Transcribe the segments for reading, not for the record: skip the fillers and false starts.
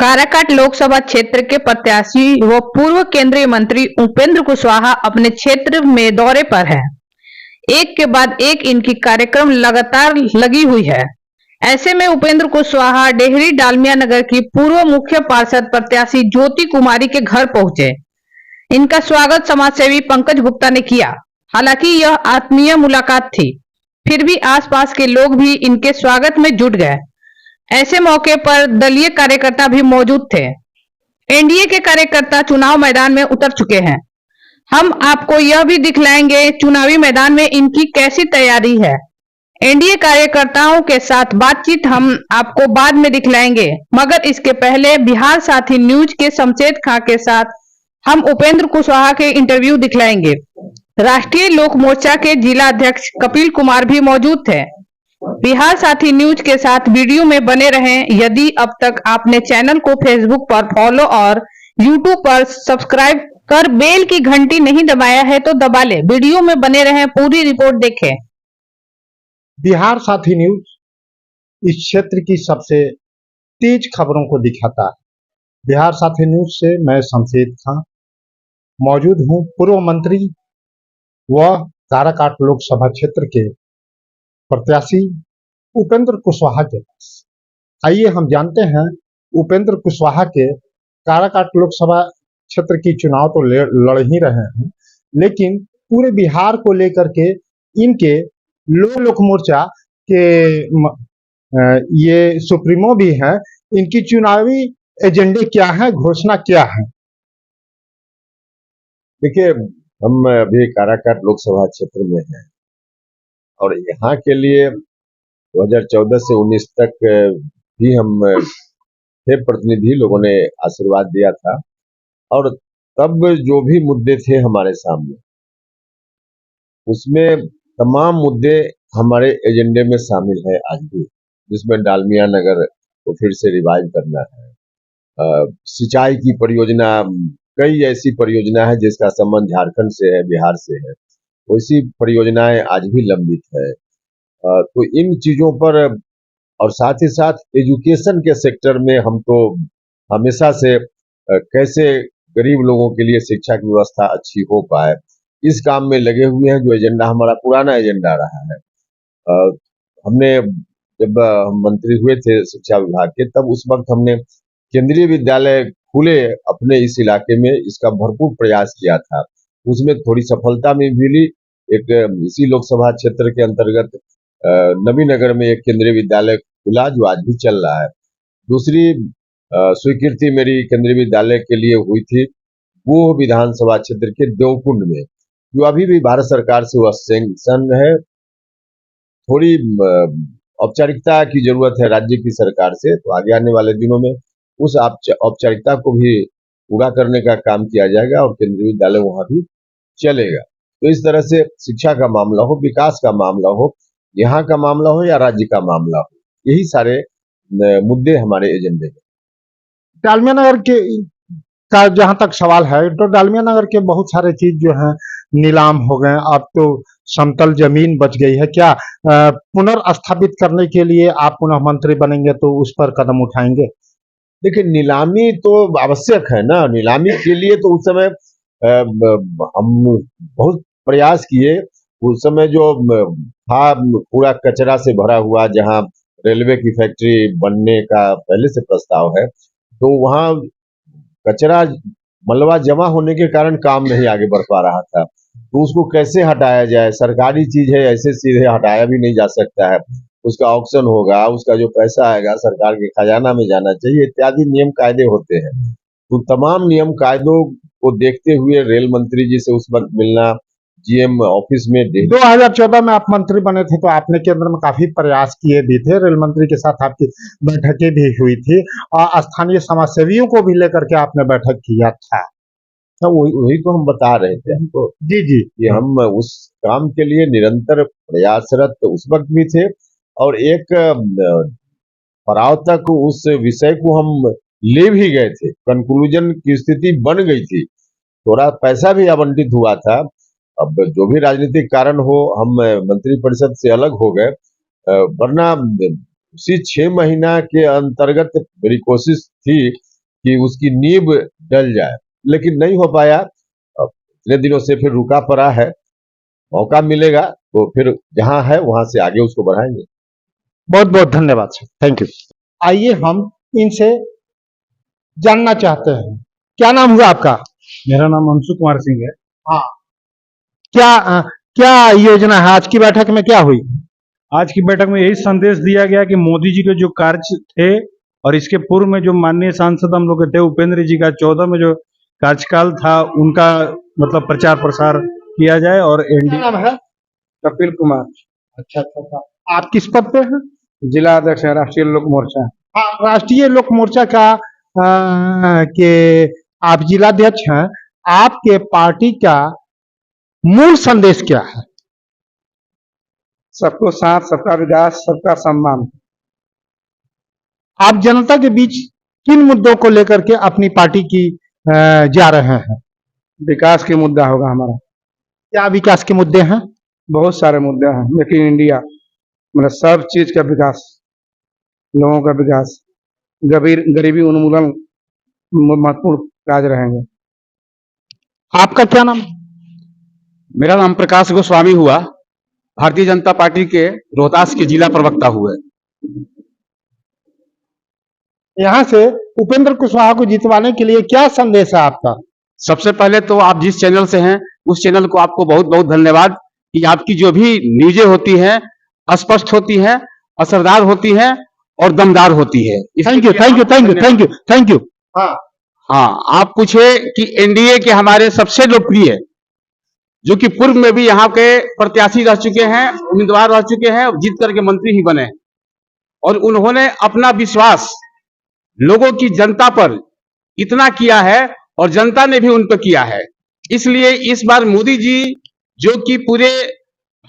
काराकाट लोकसभा क्षेत्र के प्रत्याशी व पूर्व केंद्रीय मंत्री उपेंद्र कुशवाहा अपने क्षेत्र में दौरे पर हैं। एक के बाद एक इनकी कार्यक्रम लगातार लगी हुई है। ऐसे में उपेंद्र कुशवाहा डेहरी डालमिया नगर की पूर्व मुख्य पार्षद प्रत्याशी ज्योति कुमारी के घर पहुंचे। इनका स्वागत समाजसेवी पंकज गुप्ता ने किया। हालांकि यह आत्मीय मुलाकात थी, फिर भी आसपास के लोग भी इनके स्वागत में जुट गए। ऐसे मौके पर दलीय कार्यकर्ता भी मौजूद थे। एनडीए के कार्यकर्ता चुनाव मैदान में उतर चुके हैं। हम आपको यह भी दिखलाएंगे चुनावी मैदान में इनकी कैसी तैयारी है। एनडीए कार्यकर्ताओं के साथ बातचीत हम आपको बाद में दिखलाएंगे, मगर इसके पहले बिहार साथी न्यूज के शमशेद खां के साथ हम उपेंद्र कुशवाहा के इंटरव्यू दिखलाएंगे। राष्ट्रीय लोक मोर्चा के जिला अध्यक्ष कपिल कुमार भी मौजूद थे। बिहार साथी न्यूज के साथ वीडियो में बने रहें। यदि अब तक आपने चैनल को फेसबुक पर फॉलो और यूट्यूब पर सब्सक्राइब कर बेल की घंटी नहीं दबाया है तो दबा ले। वीडियो में बने रहें, पूरी रिपोर्ट देखें। बिहार साथी न्यूज इस क्षेत्र की सबसे तेज खबरों को दिखाता है। बिहार साथी न्यूज से मैं शमशेद खां मौजूद हूं पूर्व मंत्री व काराकाट लोकसभा क्षेत्र के प्रत्याशी उपेंद्र कुशवाहा के पास। आइए हम जानते हैं उपेंद्र कुशवाहा के काराकाट लोकसभा क्षेत्र की चुनाव तो लड़ ही रहे हैं, लेकिन पूरे बिहार को लेकर के इनके लोक मोर्चा के ये सुप्रीमो भी हैं। इनकी चुनावी एजेंडे क्या है, घोषणा क्या है? देखिए, हम अभी काराकाट लोकसभा क्षेत्र में हैं और यहाँ के लिए 2014 से 19 तक भी हम थे प्रतिनिधि, लोगों ने आशीर्वाद दिया था और तब जो भी मुद्दे थे हमारे सामने, उसमें तमाम मुद्दे हमारे एजेंडे में शामिल है आज भी, जिसमें डालमिया नगर को फिर से रिवाइव करना है। सिंचाई की परियोजना, कई ऐसी परियोजना है जिसका संबंध झारखंड से है, बिहार से है, वैसी परियोजनाएं आज भी लंबित है। तो इन चीजों पर और साथ ही साथ एजुकेशन के सेक्टर में हम तो हमेशा से कैसे गरीब लोगों के लिए शिक्षा की व्यवस्था अच्छी हो पाए, इस काम में लगे हुए हैं, जो एजेंडा हमारा पुराना एजेंडा रहा है। हमने जब हम मंत्री हुए थे शिक्षा विभाग के, तब उस वक्त हमने केंद्रीय विद्यालय खुले अपने इस इलाके में, इसका भरपूर प्रयास किया था। उसमें थोड़ी सफलता में मिली। एक इसी लोकसभा क्षेत्र के अंतर्गत नबीनगर में एक केंद्रीय विद्यालय खुला जो आज भी चल रहा है। दूसरी स्वीकृति मेरी केंद्रीय विद्यालय के लिए हुई थी वो विधानसभा क्षेत्र के देवकुंड में, जो अभी भी भारत सरकार से वह सैंक्शन है। थोड़ी औपचारिकता की जरूरत है राज्य की सरकार से, तो आगे आने वाले दिनों में उस औपचारिकता को भी पूरा करने का काम किया जाएगा और केंद्रीय विद्यालय वहां भी चलेगा। तो इस तरह से शिक्षा का मामला हो, विकास का मामला हो, यहाँ का मामला हो या राज्य का मामला हो, यही सारे मुद्दे हमारे एजेंडे में। डालमिया नगर के का जहां तक सवाल है, तो डालमिया नगर के बहुत सारे चीज जो हैं नीलाम हो गए। अब तो समतल जमीन बच गई है। क्या पुनर्स्थापित करने के लिए आप पुनः मंत्री बनेंगे तो उस पर कदम उठाएंगे? देखिए, नीलामी तो आवश्यक है ना। नीलामी के लिए तो उस समय हम बहुत प्रयास किए। उस समय जो था पूरा कचरा से भरा हुआ, जहां रेलवे की फैक्ट्री बनने का पहले से प्रस्ताव है, तो वहां कचरा मलबा जमा होने के कारण काम नहीं आगे बढ़ पा रहा था। तो उसको कैसे हटाया जाए, सरकारी चीज है, ऐसे सीधे हटाया भी नहीं जा सकता है। उसका ऑक्शन होगा, उसका जो पैसा आएगा सरकार के खजाना में जाना चाहिए, इत्यादि नियम कायदे होते हैं। तो तमाम नियम कायदों को देखते हुए रेल मंत्री जी से उस वक्त मिलना, जीएम ऑफिस में 2014 में आप मंत्री बने थे, तो आपने केंद्र में काफी प्रयास किए भी थे। रेल मंत्री के साथ आपकी बैठकें भी हुई थी और स्थानीय समाजसेवियों को भी लेकर के आपने बैठक किया था। तो वही तो हम बता रहे थे हमको जी कि हम उस काम के लिए निरंतर प्रयासरत उस वक्त भी थे और एक पड़ाव तक उस विषय को हम ले भी गए थे। कंक्लूजन की स्थिति बन गई थी, थोड़ा पैसा भी आवंटित हुआ था। अब जो भी राजनीतिक कारण हो, हम मंत्री परिषद से अलग हो गए, वरना उसी 6 महीना के अंतर्गत मेरी कोशिश थी कि उसकी नींव डल जाए, लेकिन नहीं हो पाया। अब इतने दिनों से फिर रुका पड़ा है, मौका मिलेगा तो फिर जहां है वहां से आगे उसको बढ़ाएंगे। बहुत बहुत धन्यवाद सर, थैंक यू। आइए हम इनसे जानना चाहते हैं, क्या नाम हुआ आपका? मेरा नाम अंशु कुमार सिंह है। हाँ, क्या योजना है आज की बैठक में, क्या हुई? आज की बैठक में यही संदेश दिया गया कि मोदी जी के जो कार्य थे और इसके पूर्व में जो माननीय सांसद हम लोग के थे उपेंद्र जी का 14 में जो कार्यकाल था उनका मतलब प्रचार प्रसार किया जाए। और क्या एनडी नाम है? कपिल कुमार, अच्छा अच्छा अच्छा। आप किस पद पे हैं? जिला अध्यक्ष है राष्ट्रीय लोक मोर्चा। हाँ, राष्ट्रीय लोक मोर्चा का के आप जिलाध्यक्ष हैं। आपके पार्टी का मूल संदेश क्या है? सबको साथ, सबका विकास, सबका सम्मान। आप जनता के बीच किन मुद्दों को लेकर के अपनी पार्टी की जा रहे हैं? विकास के मुद्दा होगा हमारा। क्या विकास के मुद्दे हैं? बहुत सारे मुद्दे हैं। मेक इन इंडिया, मतलब सब चीज का विकास, लोगों का विकास, गरीबी उन्मूलन महत्वपूर्ण कार्य रहेंगे। आपका क्या नाम? मेरा नाम प्रकाश गोस्वामी हुआ, भारतीय जनता पार्टी के रोहतास के जिला प्रवक्ता हुए। यहाँ से उपेंद्र कुशवाहा को जितवाने के लिए क्या संदेश है आपका? सबसे पहले तो आप जिस चैनल से हैं उस चैनल को आपको बहुत बहुत धन्यवाद कि आपकी जो भी न्यूज़ें होती हैं स्पष्ट होती हैं, असरदार होती हैं और दमदार होती है। Thank you thank you thank you thank you thank you. हाँ हाँ, आप पूछे कि एनडीए के हमारे सबसे लोकप्रिय जो कि पूर्व में भी यहाँ के प्रत्याशी रह चुके हैं, उम्मीदवार रह चुके हैं, जीत करके मंत्री ही बने और उन्होंने अपना विश्वास लोगों की जनता पर इतना किया है और जनता ने भी उन पर किया है। इसलिए इस बार मोदी जी जो कि पूरे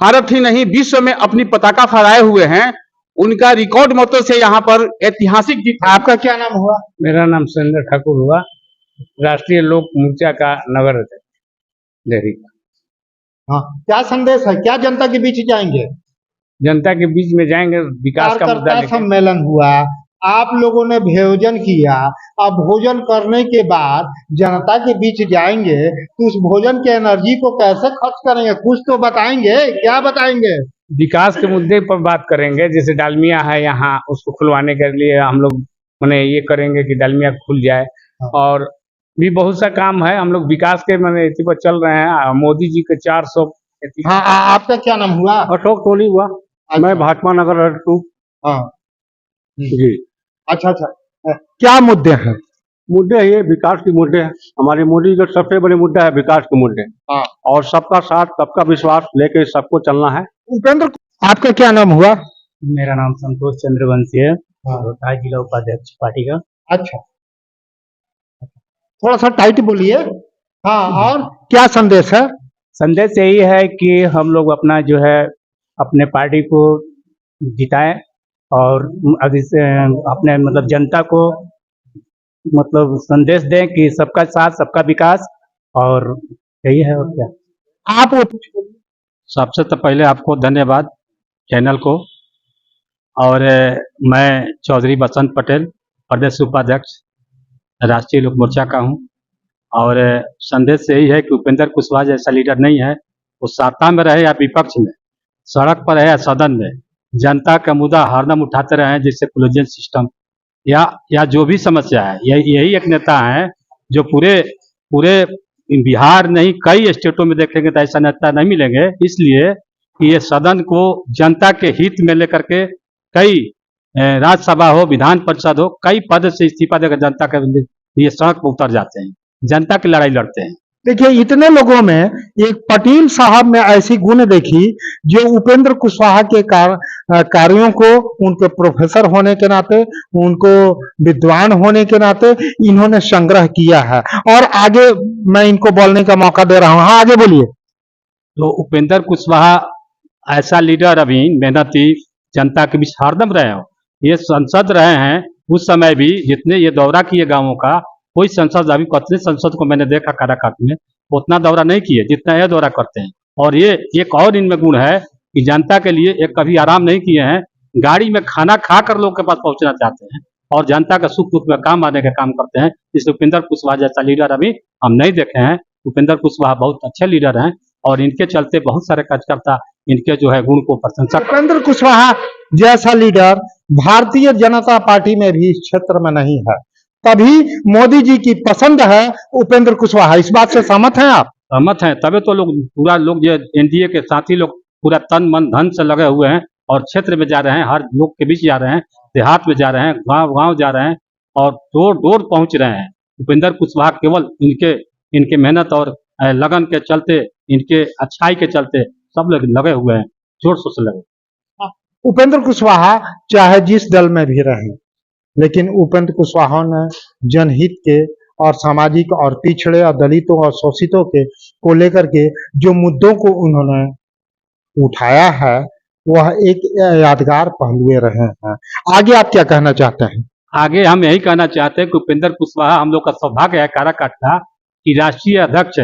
भारत ही नहीं विश्व में अपनी पताका फहराए हुए हैं, उनका रिकॉर्ड मतों से यहाँ पर ऐतिहासिक जीत। आपका क्या नाम हुआ? मेरा नाम सुरेंद्र ठाकुर हुआ, राष्ट्रीय लोक मोर्चा का नगर डेहरी। हाँ, क्या संदेश है, क्या जनता के बीच जाएंगे? जनता के बीच में जाएंगे, विकास का मुद्दा कार्यकर्ता लेकर। सम्मेलन हुआ, आप लोगों ने भोजन किया, अब भोजन करने के बाद जनता के बीच जाएंगे तो उस भोजन के एनर्जी को कैसे खर्च करेंगे? कुछ तो बताएंगे, क्या बताएंगे? विकास के मुद्दे पर बात करेंगे। जैसे डालमिया है यहाँ, उसको खुलवाने के लिए हम लोग मैंने ये करेंगे कि डालमिया खुल जाए। और भी बहुत सा काम है, हम लोग विकास के मैंने इसी पर चल रहे हैं। मोदी जी के 400। हाँ, आपका क्या नाम हुआ? अशोक टोली हुआ, मैं भाजपा नगर 2। हाँ जी, अच्छा अच्छा। क्या मुद्दे हैं? मुद्दे ये विकास के मुद्दे हैं। हमारे मोदी का सबसे बड़े मुद्दा है विकास के मुद्दे। हाँ। और सबका साथ, सबका विश्वास लेके सबको चलना है। उपेंद्र, आपका क्या नाम हुआ? मेरा नाम संतोष चंद्रवंशी है, हाँ। रोहतास जिला उपाध्यक्ष पार्टी का। अच्छा, थोड़ा सा टाइट बोलिए। हाँ, और क्या संदेश है? संदेश यही है कि हम लोग अपना जो है अपने पार्टी को जिताएं और अपने मतलब जनता को मतलब संदेश दें कि सबका साथ, सबका विकास, और यही है। और क्या आप सबसे तो पहले आपको धन्यवाद चैनल को। और मैं चौधरी बसंत पटेल, प्रदेश उपाध्यक्ष राष्ट्रीय लोक मोर्चा का हूं। और संदेश यही है कि उपेंद्र कुशवाहा जैसा लीडर नहीं है, वो सत्ता में रहे या विपक्ष में, सड़क पर रहे या सदन में, जनता का मुद्दा हरदम उठाते रहे, जैसे कोलिजन सिस्टम या जो भी समस्या है। यही एक नेता है जो पूरे बिहार नहीं कई स्टेटों में देखेंगे तो ऐसा नेता नहीं मिलेंगे। इसलिए कि ये सदन को जनता के हित में लेकर के कई राज्यसभा हो, विधान परिषद हो, कई पद से इस्तीफा देकर जनता के लिए सड़क पर उतर जाते हैं, जनता की लड़ाई लड़ते हैं। देखिए, इतने लोगों में एक पटेल साहब में ऐसी गुण देखी जो उपेंद्र कुशवाहा के कार्यों को, उनके प्रोफेसर होने के नाते, उनको विद्वान होने के नाते इन्होंने संग्रह किया है। और आगे मैं इनको बोलने का मौका दे रहा हूँ। हाँ, आगे बोलिए। तो उपेंद्र कुशवाहा ऐसा लीडर, अभी मेहनती, जनता के बीच हरदम रहे हो। ये संसद रहे हैं उस समय भी, जितने ये दौरा किए गांवों का, कोई संसद, अभी कितने संसद को मैंने देखा काराकाट में, उतना दौरा नहीं किए जितना यह दौरा करते हैं। और ये एक और इनमें गुण है कि जनता के लिए एक कभी आराम नहीं किए हैं, गाड़ी में खाना खा कर लोग के पास पहुंचना चाहते हैं। और जनता का सुख दुख में काम आने का काम करते हैं। इस उपेंद्र कुशवाहा जैसा लीडर अभी हम नहीं देखे हैं। उपेंद्र कुशवाहा बहुत अच्छे लीडर हैं और इनके चलते बहुत सारे कार्यकर्ता इनके जो है गुण को प्रशंसा उपेंद्र कुशवाहा जैसा लीडर भारतीय जनता पार्टी में भी इस क्षेत्र में नहीं है, तभी मोदी जी की पसंद है उपेंद्र कुशवाहा। इस बात से सहमत हैं आप? सहमत हैं, तभी तो लोग पूरा लोग ये एनडीए के साथी लोग पूरा तन मन धन से लगे हुए हैं और क्षेत्र में जा रहे हैं, हर लोग के बीच जा रहे हैं, देहात में जा रहे हैं, गांव गांव जा रहे हैं और डोर डोर पहुंच रहे हैं। उपेंद्र कुशवाहा केवल इनके मेहनत और लगन के चलते, इनके अच्छाई के चलते सब लोग लगे हुए हैं, जोर शोर से लगे। उपेंद्र कुशवाहा चाहे जिस दल में भी रहे, लेकिन उपेंद्र कुशवाहा ने जनहित के और सामाजिक और पिछड़े और दलितों और शोषितों के को लेकर के जो मुद्दों को उन्होंने उठाया है वह एक यादगार पहलुए रहे हैं। आगे आप क्या कहना चाहते हैं? आगे हम यही कहना चाहते हैं कि उपेंद्र कुशवाहा हम लोग का सौभाग्य है काराकाट का कि राष्ट्रीय अध्यक्ष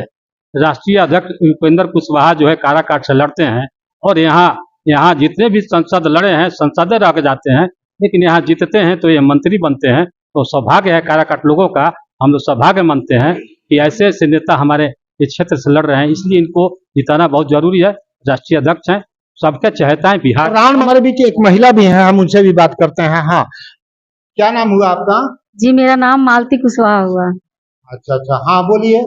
उपेंद्र कुशवाहा जो है काराकाट से लड़ते हैं और यहाँ जितने भी सांसद लड़े हैं संसद रह जाते हैं, लेकिन यहाँ जीतते हैं तो ये मंत्री बनते हैं। तो सौभाग्य है काराकाट लोगों का, हम लोग सौभाग्य मानते हैं कि ऐसे ऐसे नेता हमारे इस क्षेत्र से लड़ रहे हैं, इसलिए इनको जिताना बहुत जरूरी है। राष्ट्रीय अध्यक्ष हैं, सबके चहेता है बिहार। हमारे बीच एक महिला भी है, हम उनसे भी बात करते हैं। हाँ, क्या नाम हुआ आपका? जी, मेरा नाम मालती कुशवाहा हुआ। अच्छा अच्छा, हाँ बोलिए।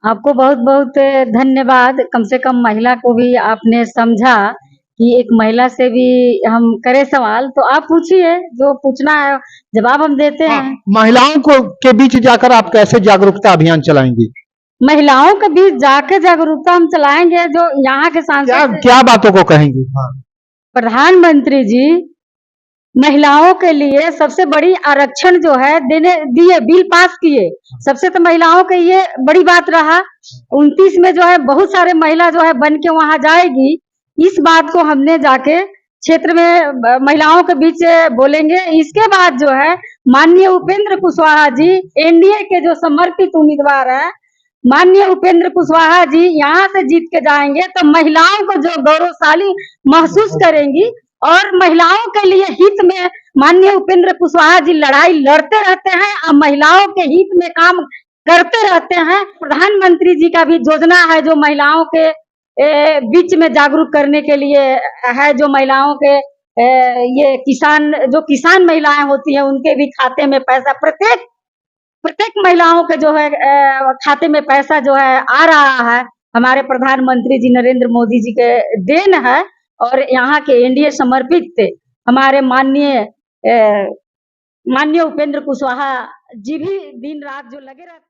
आपको बहुत बहुत धन्यवाद। कम से कम महिला को भी आपने समझा कि एक महिला से भी हम करें सवाल, तो आप पूछिए, जो पूछना है जवाब हम देते हैं। महिलाओं को के बीच जाकर आप कैसे जागरूकता अभियान चलाएंगी? महिलाओं के बीच जाकर जागरूकता हम चलाएंगे। जो यहाँ के सांसद क्या बातों को कहेंगी? प्रधानमंत्री जी महिलाओं के लिए सबसे बड़ी आरक्षण जो है दिए, बिल पास किए। सबसे तो महिलाओं के ये बड़ी बात रहा। 29 में जो है बहुत सारे महिला जो है बन के वहां जाएगी। इस बात को हमने जाके क्षेत्र में महिलाओं के बीच बोलेंगे। इसके बाद जो है माननीय उपेंद्र कुशवाहा जी एनडीए के जो समर्पित उम्मीदवार है, माननीय उपेंद्र कुशवाहा जी यहाँ से जीत के जाएंगे तो महिलाओं को जो गौरवशाली महसूस करेंगी और महिलाओं के लिए हित में माननीय उपेंद्र कुशवाहा जी लड़ाई लड़ते रहते हैं और महिलाओं के हित में काम करते रहते हैं। प्रधानमंत्री जी का भी योजना है जो महिलाओं के बीच में जागरूक करने के लिए है। जो महिलाओं के ये किसान महिलाएं होती हैं उनके भी खाते में पैसा, प्रत्येक महिलाओं के जो है खाते में पैसा जो है आ रहा है। हमारे प्रधानमंत्री जी नरेंद्र मोदी जी के देन है और यहाँ के एनडीए समर्पित थे हमारे माननीय उपेंद्र कुशवाहा जी भी दिन रात जो लगे रहते हैं।